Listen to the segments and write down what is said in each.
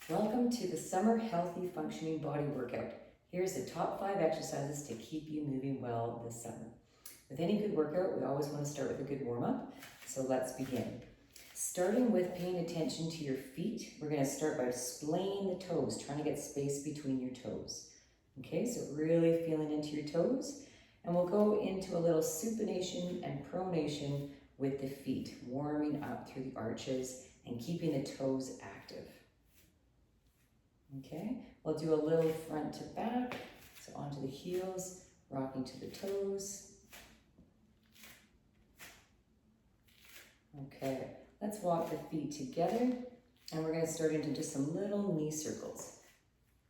Welcome to the Summer Healthy Functioning Body Workout. Here's the top 5 exercises to keep you moving well this summer. With any good workout, we always want to start with a good warm-up, so let's begin. Starting with paying attention to your feet, we're going to start by splaying the toes, trying to get space between your toes. Okay, so really feeling into your toes, and we'll go into a little supination and pronation with the feet, warming up through the arches and keeping the toes active. Okay, we'll do a little front to back, so onto the heels, rocking to the toes. Okay, let's walk the feet together, and we're going to start into just some little knee circles.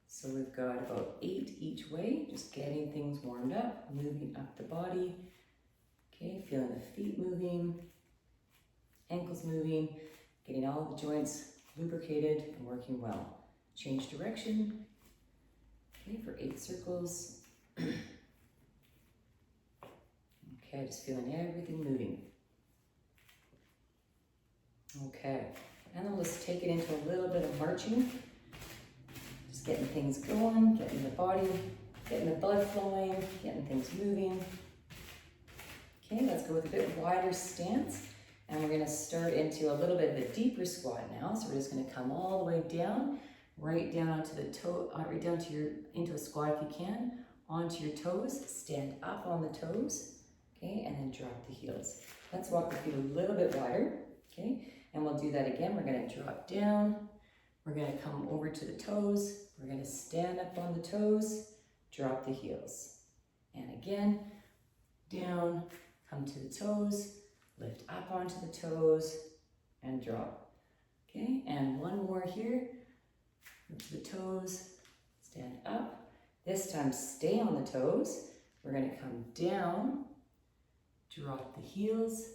So we've got about 8 each way, just getting things warmed up, moving up the body. Okay, feeling the feet moving, ankles moving, getting all the joints lubricated and working well. Change direction, okay, for 8 circles. Okay, just feeling everything moving. Okay, and then we'll just take it into a little bit of marching. Just getting things going, getting the body, getting the blood flowing, getting things moving. Okay, let's go with a bit wider stance. And we're gonna start into a little bit of a deeper squat now. So we're just gonna come all the way down, right down onto the toe, right down to into a squat if you can, onto your toes, stand up on the toes, okay, and then drop the heels. Let's walk the feet a little bit wider, okay, and we'll do that again. We're gonna drop down, we're gonna come over to the toes, we're gonna stand up on the toes, drop the heels, and again, down, come to the toes, lift up onto the toes, and drop, okay, and one more here. To the toes, stand up. This time stay on the toes. We're going to come down, drop the heels,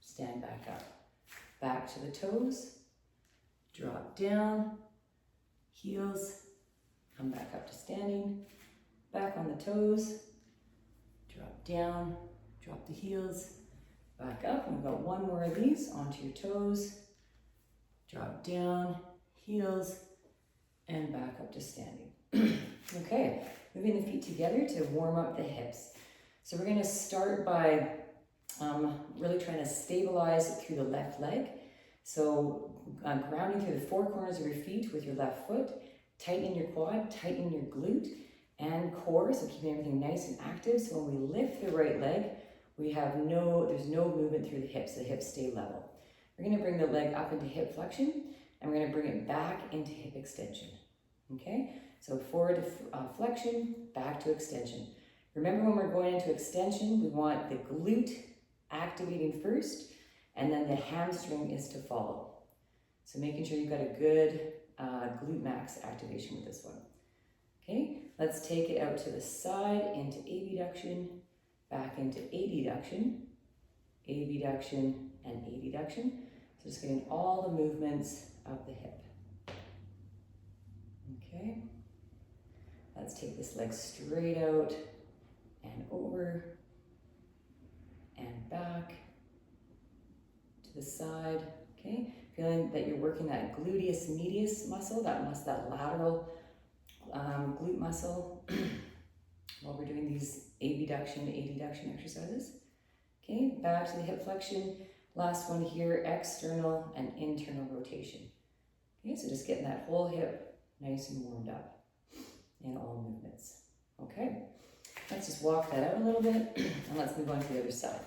stand back up. Back to the toes, drop down, heels, come back up to standing, back on the toes, drop down, drop the heels, back up. And we've got one more of these, onto your toes, drop down, heels, and back up to standing. Okay, moving the feet together to warm up the hips. So we're going to start by really trying to stabilize through the left leg. So grounding through the 4 corners of your feet with your left foot, tightening your quad, tightening your glute and core, so keeping everything nice and active. So when we lift the right leg, there's no movement through the hips stay level. We're going to bring the leg up into hip flexion, and we're going to bring it back into hip extension. Okay, so forward to flexion, back to extension. Remember, when we're going into extension, we want the glute activating first, and then the hamstring is to follow. So making sure you've got a good glute max activation with this one. Okay, let's take it out to the side into abduction, back into adduction, abduction, and adduction. So just getting all the movements of the hip. Okay, let's take this leg straight out and over and back to the side. Okay, feeling that you're working that gluteus medius muscle, that lateral glute muscle while we're doing these abduction, adduction exercises. Okay, back to the hip flexion. Last one here, external and internal rotation. Okay, so just getting that whole hip nice and warmed up in all movements. Okay, let's just walk that out a little bit, and let's move on to the other side.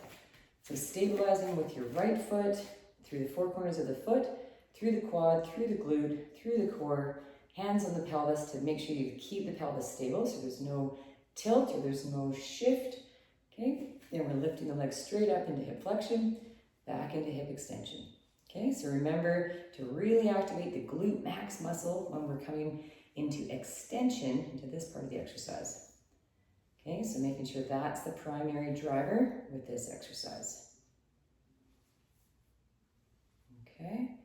So stabilizing with your right foot, through the 4 corners of the foot, through the quad, through the glute, through the core, hands on the pelvis to make sure you keep the pelvis stable so there's no tilt or there's no shift. Okay, then we're lifting the legs straight up into hip flexion, back into hip extension. Okay, so remember to really activate the glute max muscle when we're coming into extension into this part of the exercise. Okay, so making sure that's the primary driver with this exercise. Okay,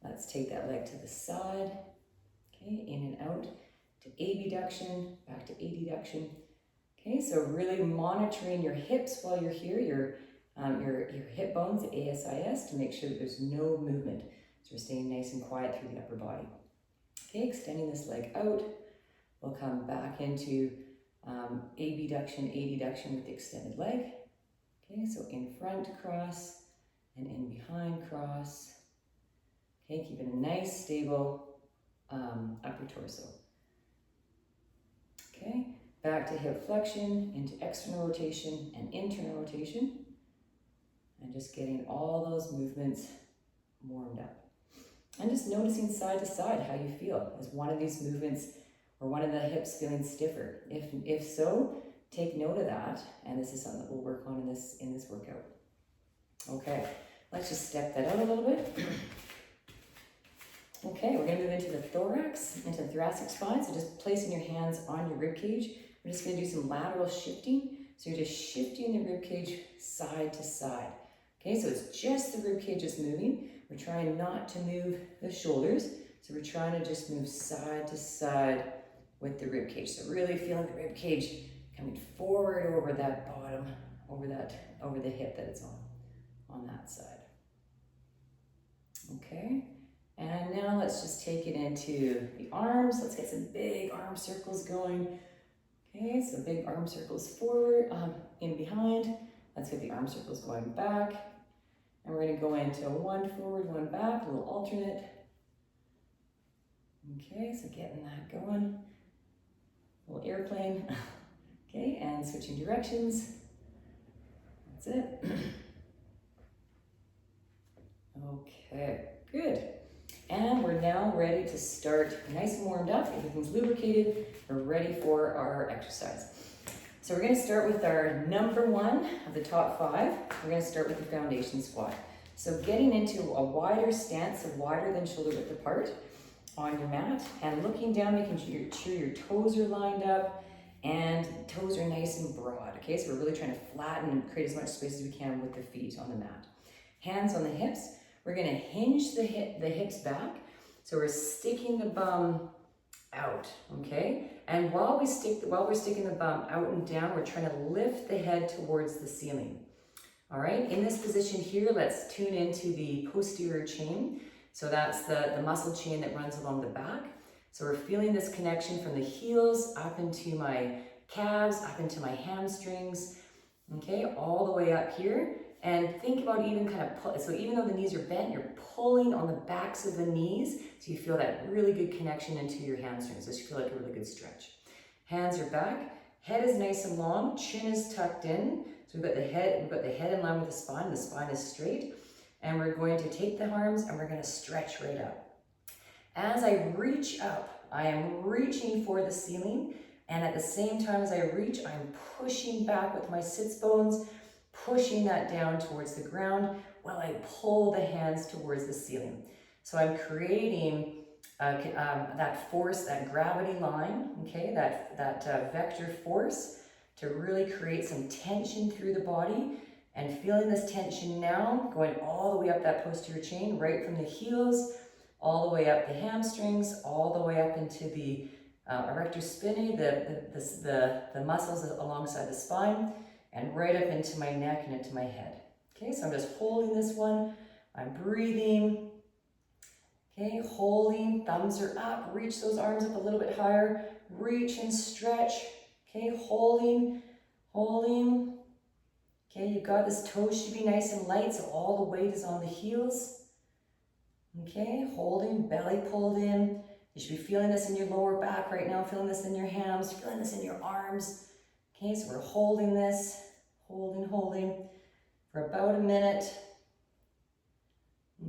let's take that leg to the side. Okay, in and out to abduction, back to adduction. Okay, so really monitoring your hips while you're here, your hip bones, the ASIS, to make sure that there's no movement. So we're staying nice and quiet through the upper body. Okay, extending this leg out. We'll come back into abduction, adduction with the extended leg. Okay, so in front cross and in behind cross. Okay, keeping a nice stable upper torso. Okay, back to hip flexion, into external rotation and internal rotation. And just getting all those movements warmed up. And just noticing side to side how you feel. Is one of these movements or one of the hips feeling stiffer? If so, take note of that. And this is something that we'll work on in this workout. Okay, let's just step that out a little bit. Okay, we're going to move into the thorax, into the thoracic spine. So just placing your hands on your rib cage. We're just going to do some lateral shifting. So you're just shifting the rib cage side to side. Okay, so it's just the rib cage is moving. We're trying not to move the shoulders. So we're trying to just move side to side with the rib cage. So really feeling the rib cage coming forward over that bottom, over the hip that it's on that side. Okay. And now let's just take it into the arms. Let's get some big arm circles going. Okay, so big arm circles forward, in behind. Let's get the arm circles going back. And we're going to go into one forward, one back, a little alternate. Okay, so getting that going. A little airplane. Okay, and switching directions. That's it. Okay, good. And we're now ready to start nice and warmed up. Everything's lubricated. We're ready for our exercise. So we're going to start with our number one of the top 5. We're going to start with the foundation squat. So getting into a wider stance, so wider than shoulder width apart on your mat, and looking down, making sure your toes are lined up and toes are nice and broad. Okay, so we're really trying to flatten and create as much space as we can with the feet on the mat. Hands on the hips. We're going to hinge the hips back. So we're sticking the bum out, okay? And while we're sticking the bum out and down, we're trying to lift the head towards the ceiling. All right, in this position here, let's tune into the posterior chain. So that's the muscle chain that runs along the back. So we're feeling this connection from the heels up into my calves, up into my hamstrings, okay, all the way up here. And think about even kind of so even though the knees are bent, you're pulling on the backs of the knees, so you feel that really good connection into your hamstrings. So you feel like a really good stretch. Hands are back, head is nice and long, chin is tucked in. So we've got the head in line with the spine is straight. And we're going to take the arms and we're going to stretch right up. As I reach up, I am reaching for the ceiling, and at the same time as I reach, I'm pushing back with my sits bones, pushing that down towards the ground while I pull the hands towards the ceiling. So I'm creating that force, that gravity line, okay, that vector force to really create some tension through the body, and feeling this tension now going all the way up that posterior chain, right from the heels, all the way up the hamstrings, all the way up into the erector spinae, the muscles alongside the spine, and right up into my neck and into my head. Okay, so I'm just holding this one. I'm breathing. Okay, holding, thumbs are up, reach those arms up a little bit higher, reach and stretch. Okay, holding. Okay, you've got this, toes should be nice and light, so all the weight is on the heels. Okay, holding, belly pulled in. You should be feeling this in your lower back right now, feeling this in your hams, feeling this in your arms. Okay, so we're holding this, holding for about a minute.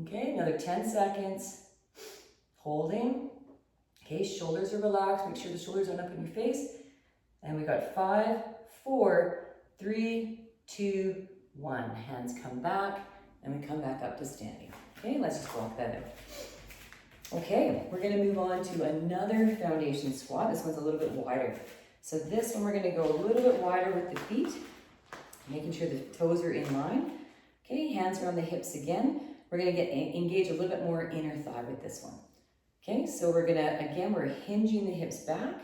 Okay, another 10 seconds. Holding. Okay, shoulders are relaxed. Make sure the shoulders aren't up in your face. And we got 5, 4, 3, 2, 1. Hands come back, and we come back up to standing. Okay, let's just walk that out. Okay, we're going to move on to another foundation squat. This one's a little bit wider. So this one we're going to go a little bit wider with the feet, making sure the toes are in line. Okay, hands are on the hips again. We're going to engage a little bit more inner thigh with this one. Okay, so we're hinging the hips back,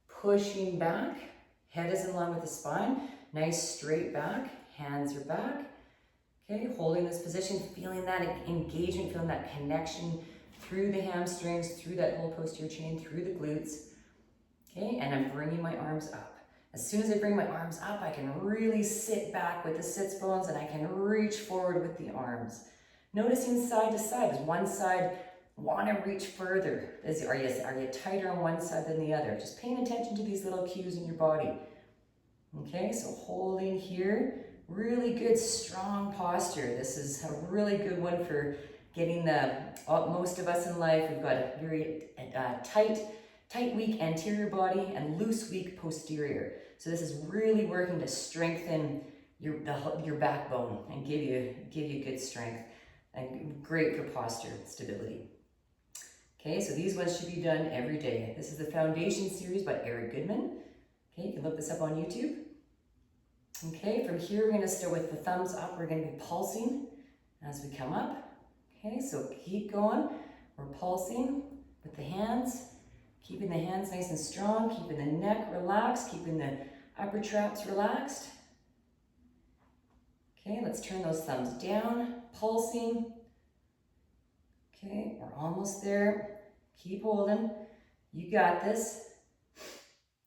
pushing back, head is in line with the spine, nice straight back, hands are back. Okay, holding this position, feeling that engagement, feeling that connection through the hamstrings, through that whole posterior chain, through the glutes. Okay, and I'm bringing my arms up. As soon as I bring my arms up, I can really sit back with the sits bones and I can reach forward with the arms. Noticing side to side. Does one side want to reach further? Are you tighter on one side than the other? Just paying attention to these little cues in your body. Okay, so holding here. Really good, strong posture. This is a really good one for getting most of us in life. We've got a very tight, weak anterior body and loose, weak posterior. So this is really working to strengthen your backbone and give you good strength and great for posture stability. Okay, so these ones should be done every day. This is the Foundation series by Eric Goodman. Okay, you can look this up on YouTube. Okay, from here we're going to start with the thumbs up. We're going to be pulsing as we come up. Okay, so keep going. We're pulsing with the hands, keeping the hands nice and strong, keeping the neck relaxed, keeping the upper traps relaxed. Okay, let's turn those thumbs down, pulsing. Okay, we're almost there. Keep holding. You got this.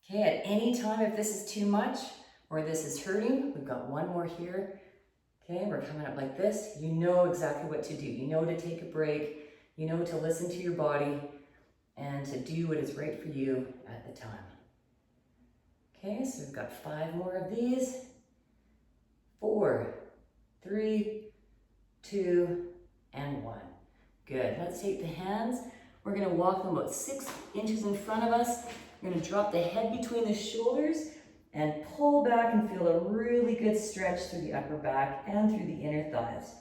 Okay, at any time, if this is too much or this is hurting, we've got one more here. Okay, we're coming up like this. You know exactly what to do. You know to take a break. You know to listen to your body and to do what is right for you at the time. Okay, so we've got 5 more of these. 4, 3, 2, and 1. Good. Let's take the hands. We're going to walk them about 6 inches in front of us. We're going to drop the head between the shoulders and pull back and feel a really good stretch through the upper back and through the inner thighs.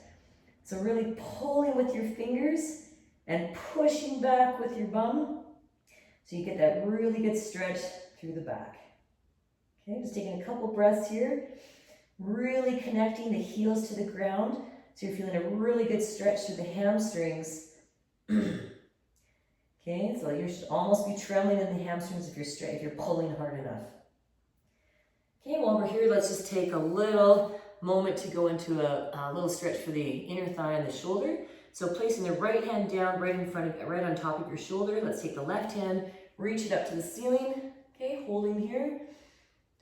So really pulling with your fingers and pushing back with your bum so you get that really good stretch through the back. Okay, just taking a couple breaths here, really connecting the heels to the ground so you're feeling a really good stretch through the hamstrings. Okay, so you should almost be trembling in the hamstrings if you're pulling hard enough. Okay, while we're here, let's just take a little moment to go into a little stretch for the inner thigh and the shoulder. So placing the right hand down right on top of your shoulder. Let's take the left hand, reach it up to the ceiling. Okay, holding here.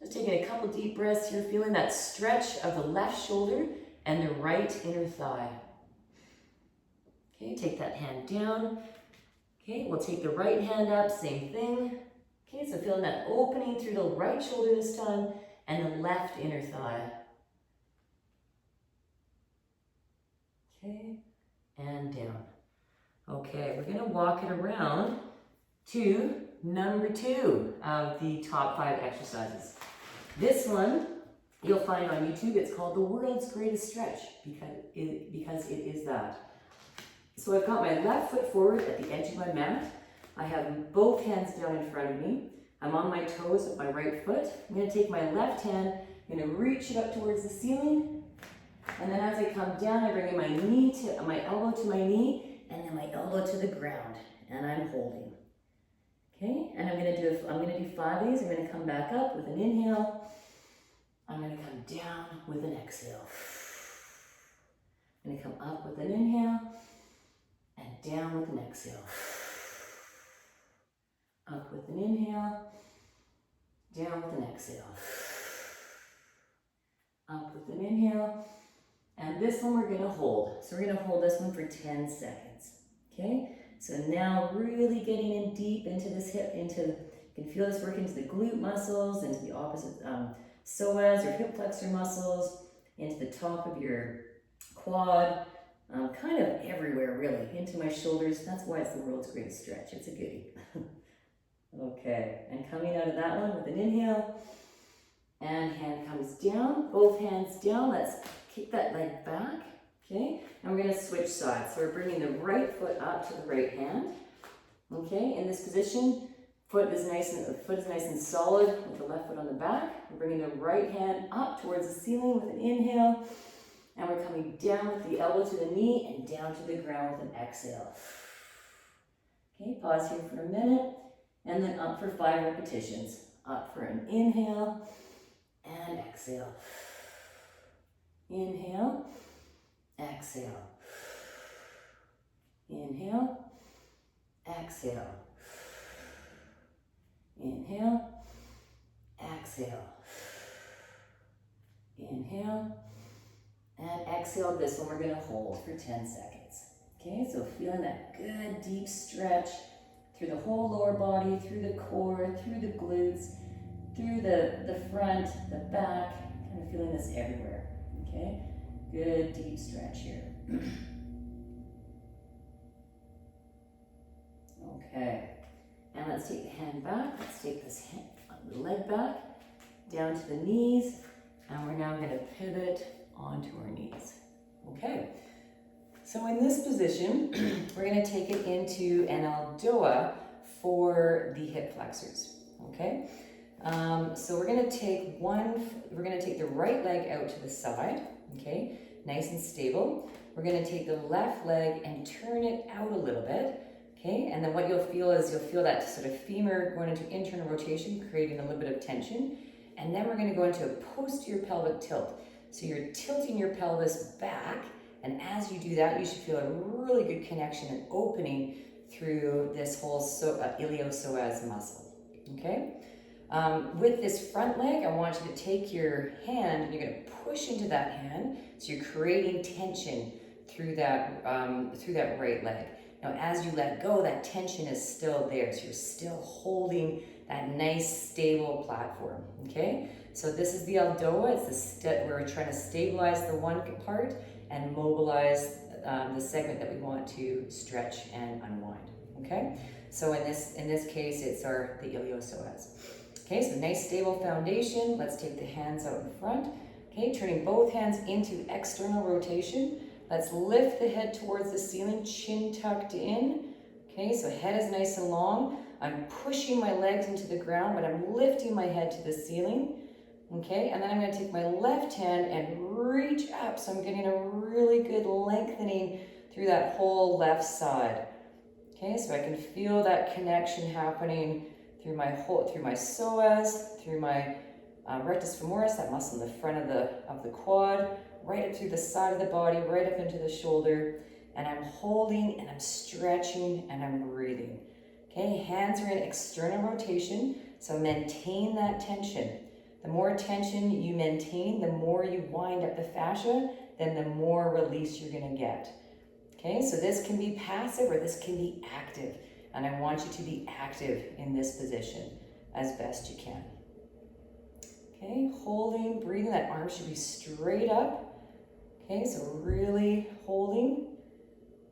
Just taking a couple deep breaths here, feeling that stretch of the left shoulder and the right inner thigh. Okay, take that hand down. Okay, we'll take the right hand up, same thing. Okay, so feeling that opening through the right shoulder this time and the left inner thigh. Okay, and down. Okay, we're gonna walk it around to number 2 of the top 5 exercises. This one you'll find on YouTube. It's called the world's greatest stretch because it is that. So I've got my left foot forward at the edge of my mat. I have both hands down in front of me. I'm on my toes with my right foot. I'm going to take my left hand, I'm going to reach it up towards the ceiling. And then as I come down, I bring in my elbow to my knee, and then my elbow to the ground. And I'm holding. Okay, and I'm going to do 5 of these. I'm going to come back up with an inhale. I'm going to come down with an exhale. I'm going to come up with an inhale and down with an exhale. Up with an inhale, down with an exhale. Up with an inhale, and this one we're going to hold. So we're going to hold this one for 10 seconds. Okay, so now really getting in deep into this hip, you can feel this work into the glute muscles, into the opposite psoas or hip flexor muscles, into the top of your quad, kind of everywhere really, into my shoulders. That's why it's the world's greatest stretch. It's a goodie. Okay, and coming out of that one with an inhale, and hand comes down, both hands down. Let's kick that leg back. Okay, and we're going to switch sides. So we're bringing the right foot up to the right hand. Okay, in this position, foot is nice and solid with the left foot on the back. We're bringing the right hand up towards the ceiling with an inhale, and we're coming down with the elbow to the knee and down to the ground with an exhale. Okay, pause here for a minute, and then up for 5 repetitions. Up for an inhale and exhale. Inhale, exhale. Inhale, exhale. Inhale, exhale. Inhale, and exhale. This one we're gonna hold for 10 seconds. Okay, so feeling that good deep stretch through the whole lower body, through the core, through the glutes, through the front, the back, kind of feeling this everywhere, okay? Good deep stretch here. Okay, and let's take the hand back. Let's take this hand, the leg back, down to the knees, and we're now gonna pivot onto our knees, okay? So in this position, we're gonna take it into an Aldoa for the hip flexors, okay? So we're gonna take the right leg out to the side, okay? Nice and stable. We're gonna take the left leg and turn it out a little bit, okay? And then what you'll feel that sort of femur going into internal rotation, creating a little bit of tension. And then we're gonna go into a posterior pelvic tilt. So you're tilting your pelvis back, and as you do that, you should feel a really good connection and opening through this whole iliopsoas muscle, okay? With this front leg, I want you to take your hand and you're gonna push into that hand, so you're creating tension through that right leg. Now, as you let go, that tension is still there, so you're still holding that nice, stable platform, okay? So this is the Aldoa. It's the step where we're trying to stabilize the one part and mobilize the segment that we want to stretch and unwind, okay? So in this case, it's the iliopsoas. Okay, so nice stable foundation. Let's take the hands out in front. Okay, turning both hands into external rotation. Let's lift the head towards the ceiling, chin tucked in. Okay, so head is nice and long. I'm pushing my legs into the ground, but I'm lifting my head to the ceiling. Okay, and then I'm gonna take my left hand and reach up. So I'm getting a really good lengthening through that whole left side. Okay, so I can feel that connection happening through my psoas, through my rectus femoris, that muscle in the front of the quad, right up through the side of the body, right up into the shoulder. And I'm holding and I'm stretching and I'm breathing. Okay, hands are in external rotation, so maintain that tension. The more tension you maintain, the more you wind up the fascia, then the more release you're gonna get. Okay, so this can be passive or this can be active. And I want you to be active in this position as best you can. Okay, holding, breathing, that arm should be straight up. Okay, so really holding.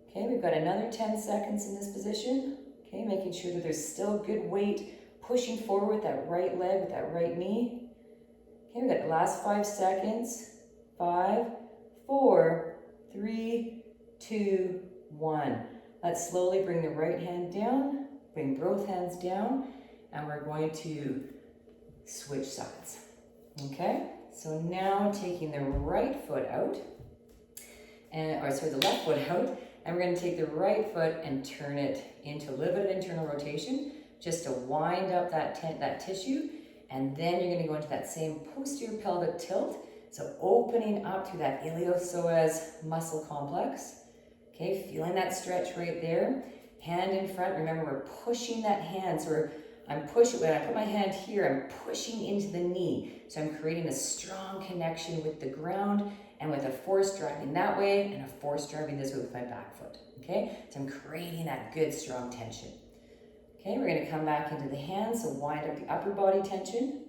Okay, we've got another 10 seconds in this position. Okay, making sure that there's still good weight pushing forward with that right leg, with that right knee. Okay, we've got the last 5 seconds. 5, 4, 3, 2, 1. Let's slowly bring the right hand down, bring both hands down, and we're going to switch sides. Okay, so now taking the right foot out, the left foot out, and we're going to take the right foot and turn it into a little bit of internal rotation, just to wind up that tissue, and then you're going to go into that same posterior pelvic tilt, so opening up through that iliopsoas muscle complex. Okay, feeling that stretch right there. Hand in front, remember we're pushing that hand, so when I put my hand here, I'm pushing into the knee. So I'm creating a strong connection with the ground and with a force driving that way and a force driving this way with my back foot, okay? So I'm creating that good strong tension. Okay, we're gonna come back into the hands, so wind up the upper body tension.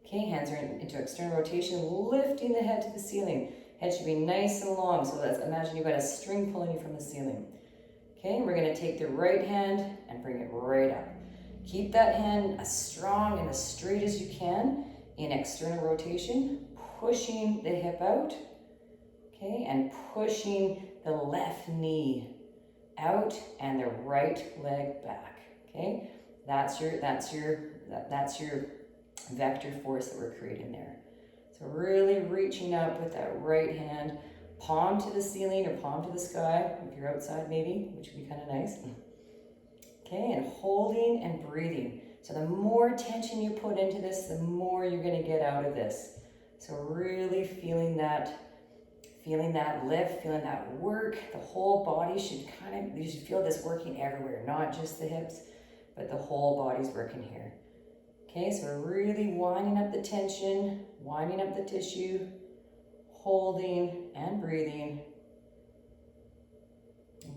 Okay, hands are into external rotation, lifting the head to the ceiling. Head should be nice and long, so let's imagine you've got a string pulling you from the ceiling. Okay, we're gonna take the right hand and bring it right up. Keep that hand as strong and as straight as you can in external rotation, pushing the hip out, okay, and pushing the left knee out and the right leg back, okay? That's your vector force that we're creating there. So really reaching up with that right hand, palm to the ceiling or palm to the sky, if you're outside maybe, which would be kind of nice. Okay, and holding and breathing. So the more tension you put into this, the more you're gonna get out of this. So really feeling that Feeling that lift, feeling that work. The whole body should you should feel this working everywhere, not just the hips, but the whole body's working here. Okay, so we're really winding up the tension, winding up the tissue, holding and breathing.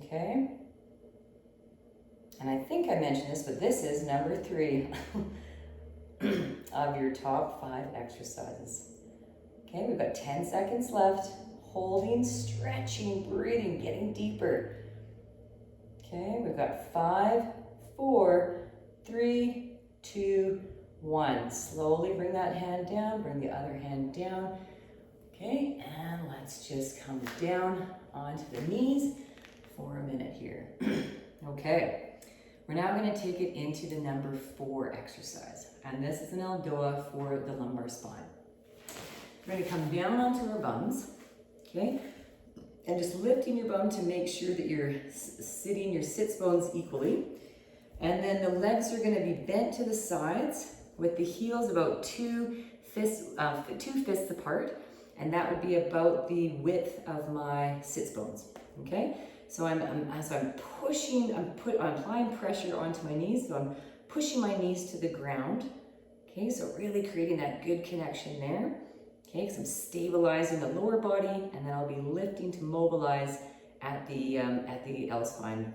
Okay. And I think I mentioned this, but this is number 3 of your top 5 exercises. Okay, we've got 10 seconds left. Holding, stretching, breathing, getting deeper. Okay, we've got 5, 4, 3, 2, 1. Slowly bring that hand down, bring the other hand down. Okay, and let's just come down onto the knees for a minute here. Okay, we're now going to take it into the number 4 exercise. And this is an Aldoa for the lumbar spine. We're going to come down onto our bums, okay? And just lifting your bum to make sure that you're sitting your sits bones equally. And then the legs are going to be bent to the sides with the heels about 2 fists apart. And that would be about the width of my sits bones, okay? So I'm applying pressure onto my knees, so I'm pushing my knees to the ground, okay? So really creating that good connection there, okay? Because I'm stabilizing the lower body, and then I'll be lifting to mobilize at the L spine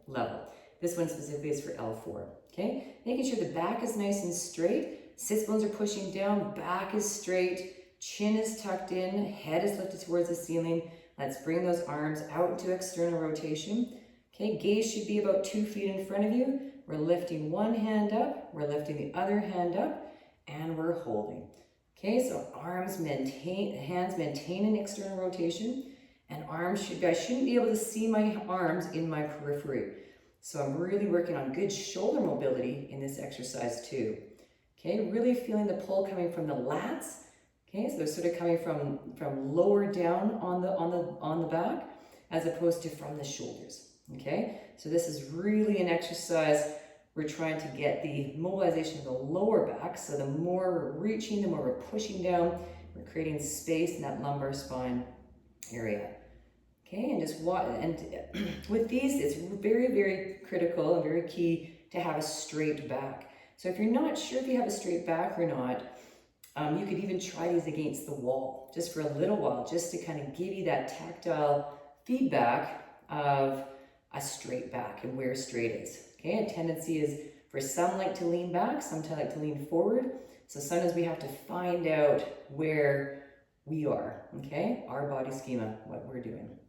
level. This one specifically is for L4, okay? Making sure the back is nice and straight, sits bones are pushing down, back is straight, chin is tucked in, head is lifted towards the ceiling. Let's bring those arms out into external rotation. Okay, gaze should be about 2 feet in front of you. We're lifting one hand up, we're lifting the other hand up, and we're holding. Okay, so hands maintain an external rotation, and I shouldn't be able to see my arms in my periphery. So I'm really working on good shoulder mobility in this exercise too. Okay, really feeling the pull coming from the lats. Okay, so they're sort of coming from lower down on the back as opposed to from the shoulders. Okay, so this is really an exercise. We're trying to get the mobilization of the lower back. So the more we're reaching, the more we're pushing down, we're creating space in that lumbar spine area. Okay, and with these, it's very, very critical and very key to have a straight back. So if you're not sure if you have a straight back or not, you could even try these against the wall just for a little while, just to kind of give you that tactile feedback of a straight back and where straight is. Okay, a tendency is for some like to lean back, some like to lean forward. So sometimes we have to find out where we are, okay, our body schema, what we're doing.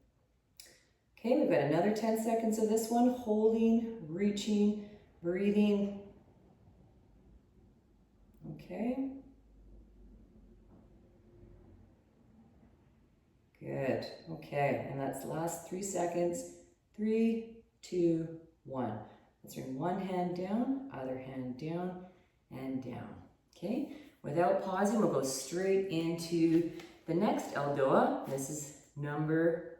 Okay, we've got another 10 seconds of this one, holding, reaching, breathing. Okay. Good. Okay, and that's the last 3 seconds. 3, 2, 1. Let's bring one hand down, other hand down, and down. Okay, without pausing, we'll go straight into the next Aldoa. This is number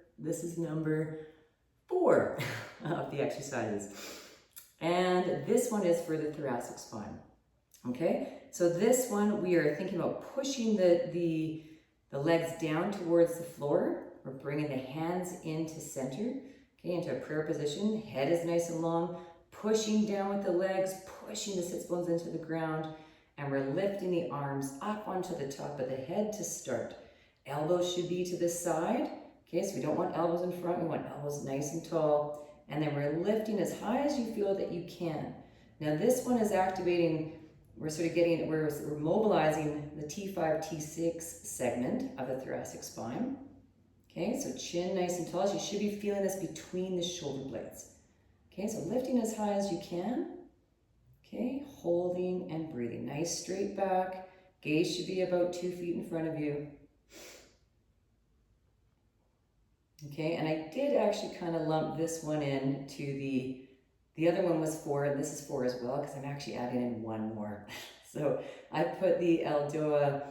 4 of the exercises. And this one is for the thoracic spine. Okay, so this one we are thinking about pushing the legs down towards the floor. We're bringing the hands into center, okay, into a prayer position. Head is nice and long, pushing down with the legs, pushing the sits bones into the ground, and we're lifting the arms up onto the top of the head to start. Elbows should be to the side, okay, so we don't want elbows in front, we want elbows nice and tall, and then we're lifting as high as you feel that you can. Now this one is activating, we're mobilizing the T5, T6 segment of the thoracic spine. Okay, so chin nice and tall. So you should be feeling this between the shoulder blades. Okay, so lifting as high as you can. Okay, holding and breathing. Nice straight back. Gaze should be about 2 feet in front of you. Okay, and I did actually kind of lump this one in to the other one was 4, and this is 4 as well, because I'm actually adding in one more. So I put the Aldoa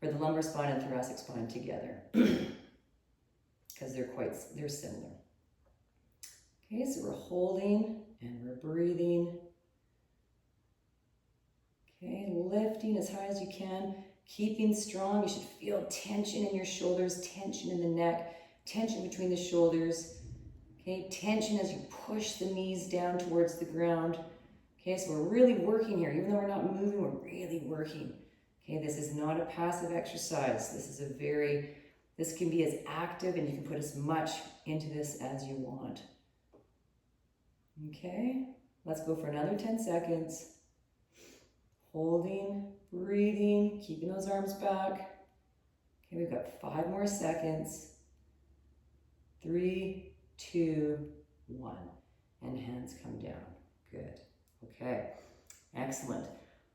for the lumbar spine and thoracic spine together because they're similar. Okay, so we're holding and we're breathing. Okay, lifting as high as you can. keeping strong. You should feel tension in your shoulders, tension in the neck, tension between the shoulders. Okay, tension as you push the knees down towards the ground. Okay, so we're really working here. Even though we're not moving, we're really working. Okay, this is not a passive exercise. This can be as active, and you can put as much into this as you want. Okay, let's go for another 10 seconds. Holding, breathing, keeping those arms back. Okay, we've got 5 more seconds. 3, 2, 1. And hands come down. Good. Okay, excellent.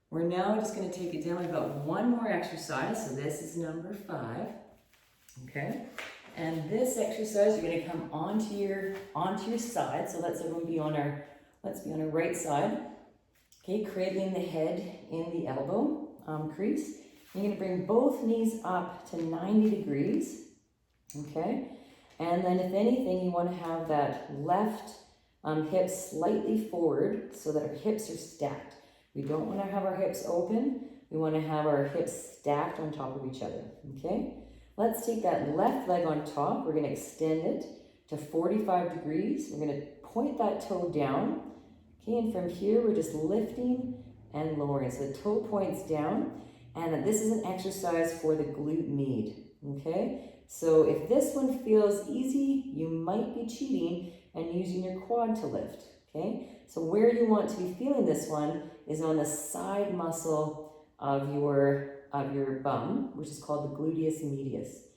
We're now just going to take it down. We've got one more exercise. So this is number 5. Okay, and this exercise, you're going to come onto your side. So let's everyone be on our right side. Okay, cradling the head in the elbow crease. You're going to bring both knees up to 90 degrees. Okay, and then if anything, you want to have that left hip slightly forward so that our hips are stacked. We don't want to have our hips open. We want to have our hips stacked on top of each other. Okay, let's take that left leg on top. We're going to extend it to 45 degrees. We're going to point that toe down. Okay, and from here, we're just lifting and lowering. So the toe points down, and this is an exercise for the glute med. Okay, so if this one feels easy, you might be cheating and using your quad to lift. Okay, so where you want to be feeling this one is on the side muscle of your bum, which is called the gluteus medius.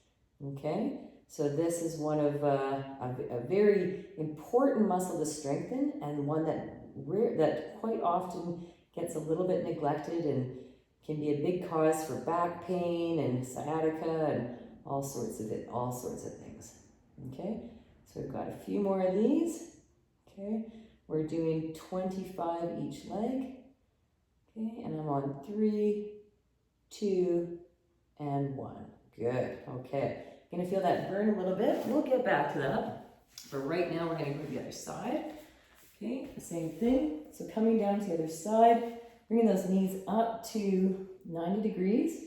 Okay, so this is one of a very important muscle to strengthen, and one that quite often gets a little bit neglected and can be a big cause for back pain and sciatica and all sorts of things. Okay, so we've got a few more of these. Okay, we're doing 25 each leg. Okay, and I'm on 3, 2, and 1. Good. Okay, gonna feel that burn a little bit. We'll get back to that, but right now we're gonna go to the other side. Okay, the same thing. So coming down to the other side, bringing those knees up to 90 degrees,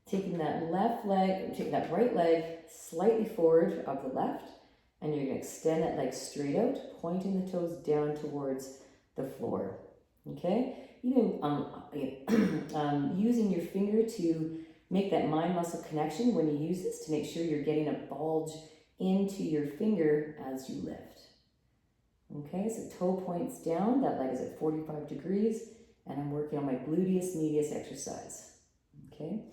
taking that right leg slightly forward of the left, and you're going to extend that leg straight out, pointing the toes down towards the floor. Okay, even using your finger to make that mind muscle connection when you use this, to make sure you're getting a bulge into your finger as you lift. Okay, so toe points down, that leg is at 45 degrees, and I'm working on my gluteus medius exercise. Okay,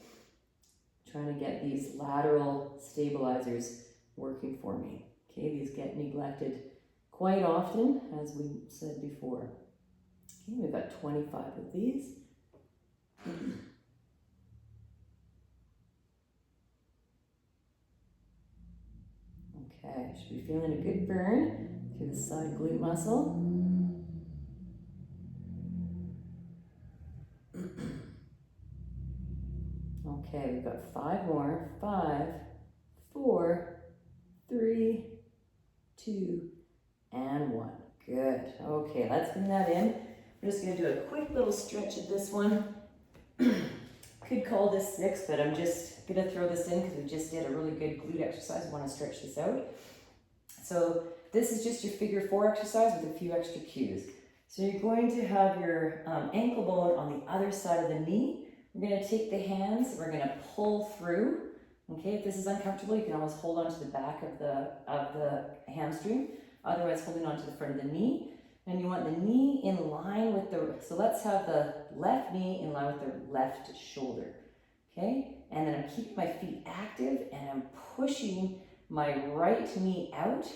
trying to get these lateral stabilizers working for me. Okay, these get neglected quite often, as we said before. Okay, we've got 25 of these. Okay, should be feeling a good burn through the side glute muscle. Okay, we've got 5 more. 5, 4, 3, 2, and 1. Good. Okay, let's bring that in. We're just going to do a quick little stretch of this one. Could call this 6, but I'm just going to throw this in because we just did a really good glute exercise. I want to stretch this out. So this is just your figure 4 exercise with a few extra cues. So you're going to have your ankle bone on the other side of the knee. We're going to take the hands, we're going to pull through. Okay, if this is uncomfortable, you can always hold on to the back of the hamstring. Otherwise, holding on to the front of the knee. And you want the knee in line with so let's have the left knee in line with the left shoulder. Okay, and then I'm keeping my feet active and I'm pushing my right knee out.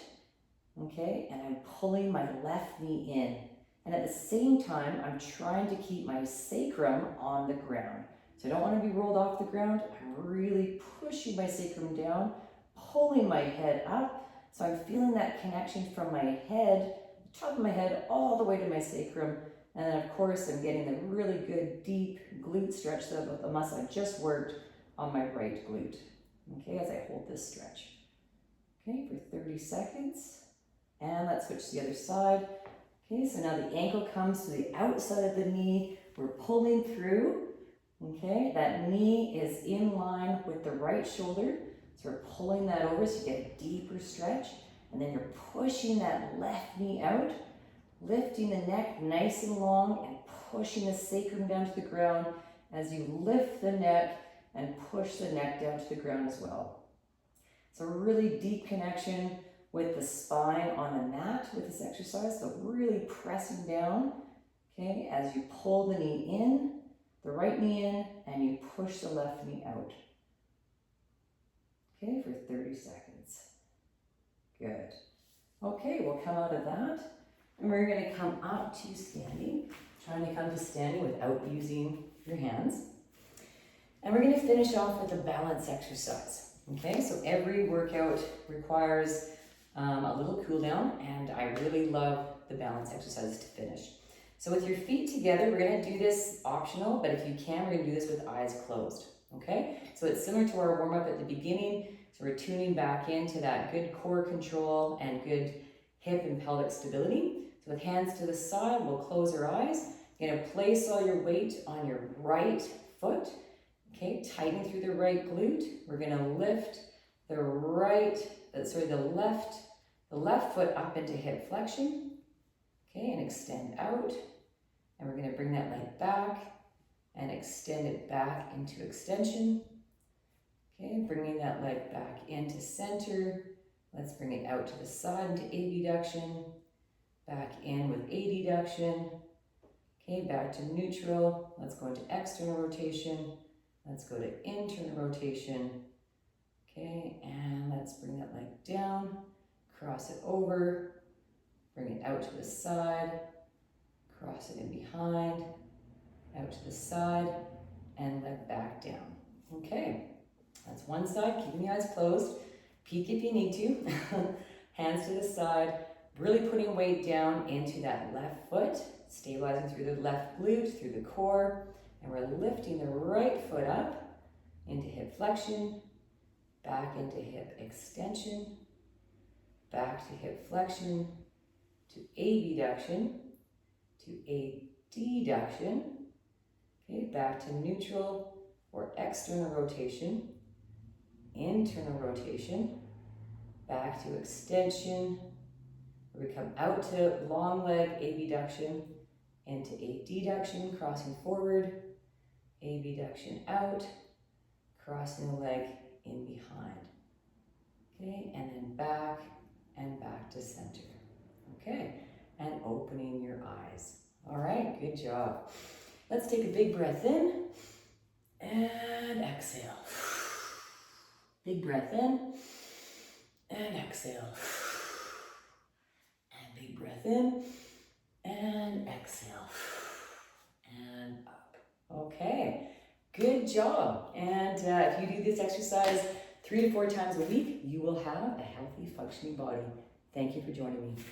Okay, and I'm pulling my left knee in. And at the same time, I'm trying to keep my sacrum on the ground. So I don't want to be rolled off the ground. I'm really pushing my sacrum down, pulling my head up. So I'm feeling that connection from my head, the top of my head, all the way to my sacrum. And then of course, I'm getting the really good deep glute stretch of the muscle I just worked on my right glute. Okay, as I hold this stretch. Okay, for 30 seconds. And let's switch to the other side. Okay, so now the ankle comes to the outside of the knee. We're pulling through. Okay, that knee is in line with the right shoulder. So we're pulling that over so you get a deeper stretch. And then you're pushing that left knee out, lifting the neck nice and long and pushing the sacrum down to the ground as you lift the neck and push the neck down to the ground as well. So a really deep connection with the spine on the mat with this exercise. So really pressing down, okay, as you pull the knee in, the right knee in, and you push the left knee out. Okay, for 30 seconds. Good. Okay, we'll come out of that, and we're going to come up to standing, trying to come to standing without using your hands. And we're going to finish off with a balance exercise. Okay, so every workout requires a little cool down, and I really love the balance exercises to finish. So with your feet together, we're going to do this optional, but if you can, we're going to do this with eyes closed. Okay, so it's similar to our warm-up at the beginning. So we're tuning back into that good core control and good hip and pelvic stability. So with hands to the side, we'll close our eyes. You're going to place all your weight on your right foot. Okay, tighten through the right glute. We're going to lift the left foot up into hip flexion. Okay, and extend out. And we're going to bring that leg back and extend it back into extension. Okay, bringing that leg back into center. Let's bring it out to the side into abduction. Back in with adduction. Okay, back to neutral. Let's go into external rotation. Let's go to internal rotation. Okay, and let's bring that leg down. Cross it over. Bring it out to the side. Cross it in behind. Out to the side. And leg back down. Okay. That's one side, keeping the eyes closed. Peek if you need to. Hands to the side, really putting weight down into that left foot, stabilizing through the left glute, through the core, and we're lifting the right foot up into hip flexion, back into hip extension, back to hip flexion, to abduction, to adduction, okay, back to neutral or external rotation, internal rotation, back to extension, where we come out to long leg abduction, into adduction, crossing forward, abduction out, crossing the leg in behind. Okay, and then back and back to center. Okay, and opening your eyes. All right, good job. Let's take a big breath in and exhale. Big breath in and exhale. And big breath in and exhale. And up. Okay, good job. And if you do this exercise 3 to 4 times a week, you will have a healthy, functioning body. Thank you for joining me.